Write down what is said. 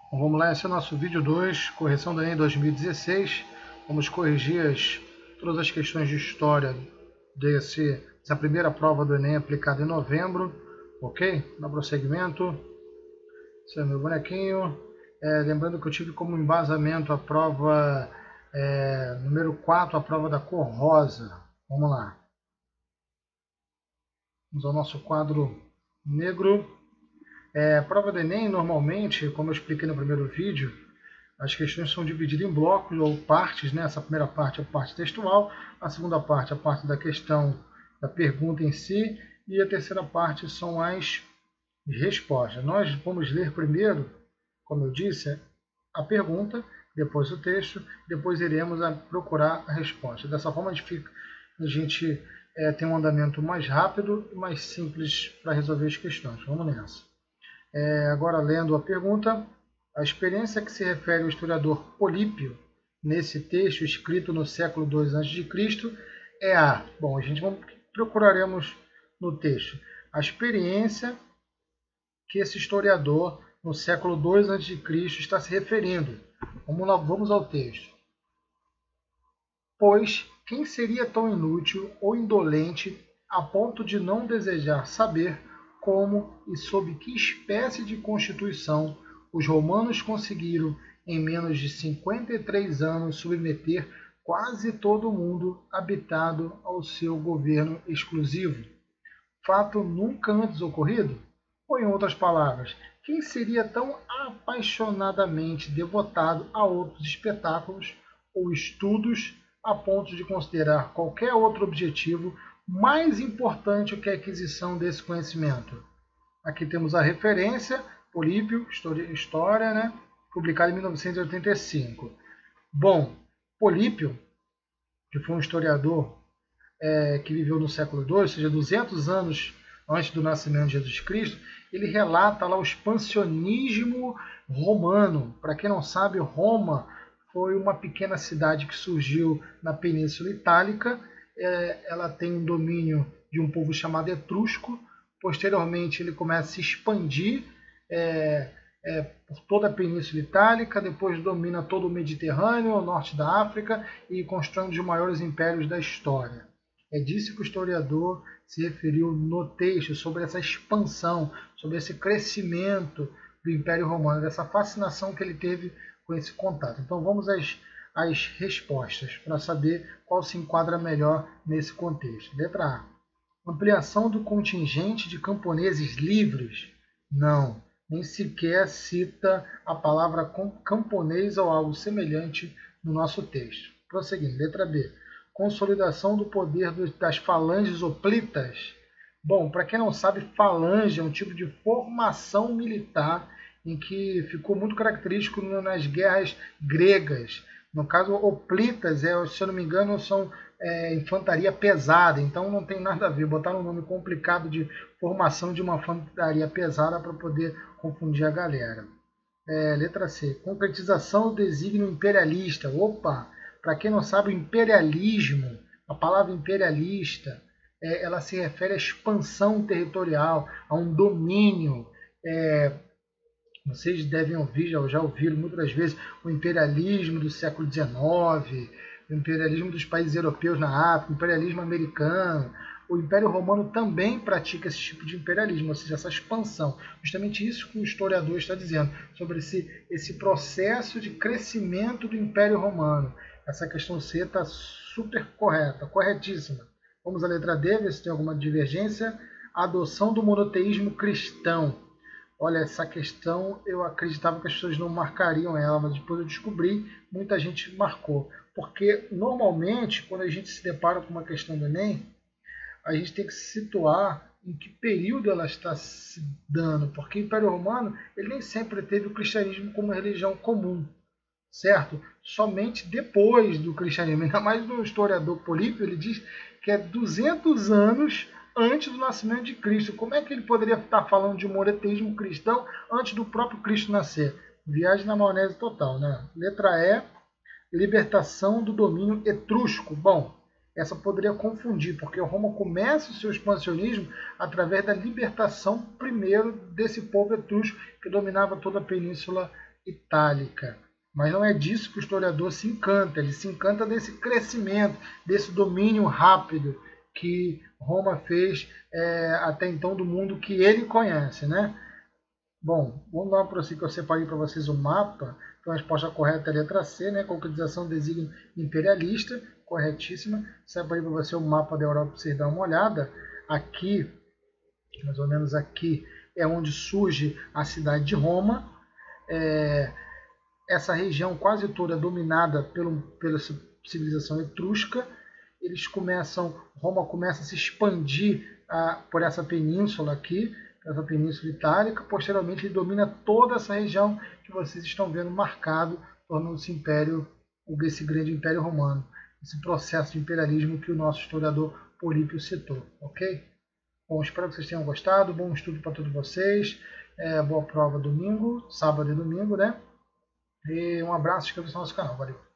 Bom, vamos lá, esse é o nosso vídeo 2, correção do Enem 2016. Vamos corrigir todas as questões de história dessa primeira prova do Enem aplicada em novembro. Ok? Dá prosseguimento. Esse é o meu bonequinho. Lembrando que eu tive como embasamento a prova número 4, a prova da cor rosa. Vamos lá. Vamos ao nosso quadro negro. A prova do Enem, normalmente, como eu expliquei no primeiro vídeo, as questões são divididas em blocos ou partes, né? Essa primeira parte é a parte textual, a segunda parte é a parte da questão, da pergunta em si, e a terceira parte são as respostas. Nós vamos ler primeiro, como eu disse, a pergunta, depois o texto, depois iremos procurar a resposta. Dessa forma a gente tem um andamento mais rápido e mais simples para resolver as questões. Vamos nessa. Agora, lendo a pergunta, a experiência a que se refere o historiador Polípio nesse texto escrito no século II a.C. é a... Bom, procuraremos no texto a experiência que esse historiador no século II a.C. está se referindo. Vamos ao texto. Pois quem seria tão inútil ou indolente a ponto de não desejar saber como e sob que espécie de constituição os romanos conseguiram, em menos de 53 anos, submeter quase todo o mundo habitado ao seu governo exclusivo? Fato nunca antes ocorrido? Ou, em outras palavras, quem seria tão apaixonadamente devotado a outros espetáculos ou estudos a ponto de considerar qualquer outro objetivo mais importante que a aquisição desse conhecimento? Aqui temos a referência, Polípio, História, né? Publicada em 1985. Bom, Polípio, que foi um historiador que viveu no século II, ou seja, 200 anos antes do nascimento de Jesus Cristo, ele relata lá o expansionismo romano. Para quem não sabe, Roma foi uma pequena cidade que surgiu na Península Itálica. Ela tem um domínio de um povo chamado etrusco. Posteriormente, ele começa a se expandir por toda a Península Itálica, depois domina todo o Mediterrâneo, o norte da África e constrói um dos maiores impérios da história. É disso que o historiador se referiu no texto, sobre essa expansão, sobre esse crescimento do Império Romano, dessa fascinação que ele teve com esse contato. Então vamos às respostas, para saber qual se enquadra melhor nesse contexto. Letra A. Ampliação do contingente de camponeses livres? Não, nem sequer cita a palavra camponês ou algo semelhante no nosso texto. Prosseguindo, letra B. Consolidação do poder das falanges hoplitas? Bom, para quem não sabe, falange é um tipo de formação militar em que ficou muito característico nas guerras gregas. No caso, hoplitas, se eu não me engano, são infantaria pesada, então não tem nada a ver. Botaram um nome complicado de formação de uma infantaria pesada para poder confundir a galera. Letra C. Concretização do desígnio imperialista. Opa! Para quem não sabe, o imperialismo, a palavra imperialista, ela se refere à expansão territorial, a um domínio. Vocês devem ouvir, já ouviram muitas vezes, o imperialismo do século XIX, o imperialismo dos países europeus na África, o imperialismo americano. O Império Romano também pratica esse tipo de imperialismo, ou seja, essa expansão. Justamente isso que o historiador está dizendo, sobre esse processo de crescimento do Império Romano. Essa questão C está super correta, corretíssima. Vamos à letra D, ver se tem alguma divergência. Adoção do monoteísmo cristão. Olha, essa questão eu acreditava que as pessoas não marcariam ela, mas depois eu descobri, muita gente marcou. Porque, normalmente, quando a gente se depara com uma questão do Enem, a gente tem que se situar em que período ela está se dando, porque o Império Romano ele nem sempre teve o cristianismo como religião comum, certo? Somente depois do cristianismo, ainda mais no historiador Polípio, ele diz que é 200 anos antes do nascimento de Cristo. Como é que ele poderia estar falando de um monoteísmo cristão antes do próprio Cristo nascer? Viagem na maionese total, né? Letra E, libertação do domínio etrusco. Bom, essa poderia confundir, porque Roma começa o seu expansionismo através da libertação primeiro desse povo etrusco que dominava toda a Península itálica. Mas não é disso que o historiador se encanta, ele se encanta desse crescimento, desse domínio rápido que Roma fez até então do mundo que ele conhece, né? Bom, vamos dar uma prosseguir que eu separei para vocês o mapa. Então a resposta correta é a letra C, né? Concretização designa imperialista, corretíssima. Separei para você o mapa da Europa para vocês darem uma olhada. Aqui, mais ou menos aqui, é onde surge a cidade de Roma. Essa região quase toda é dominada pela civilização etrusca. Roma começa a se expandir por essa península aqui, essa península itálica. Posteriormente ele domina toda essa região que vocês estão vendo marcado, tornando-se esse grande império romano. Esse processo de imperialismo que o nosso historiador Polípio citou, ok? Bom, espero que vocês tenham gostado, bom estudo para todos vocês, boa prova domingo, sábado e domingo, né? E um abraço, inscreva-se no nosso canal, valeu!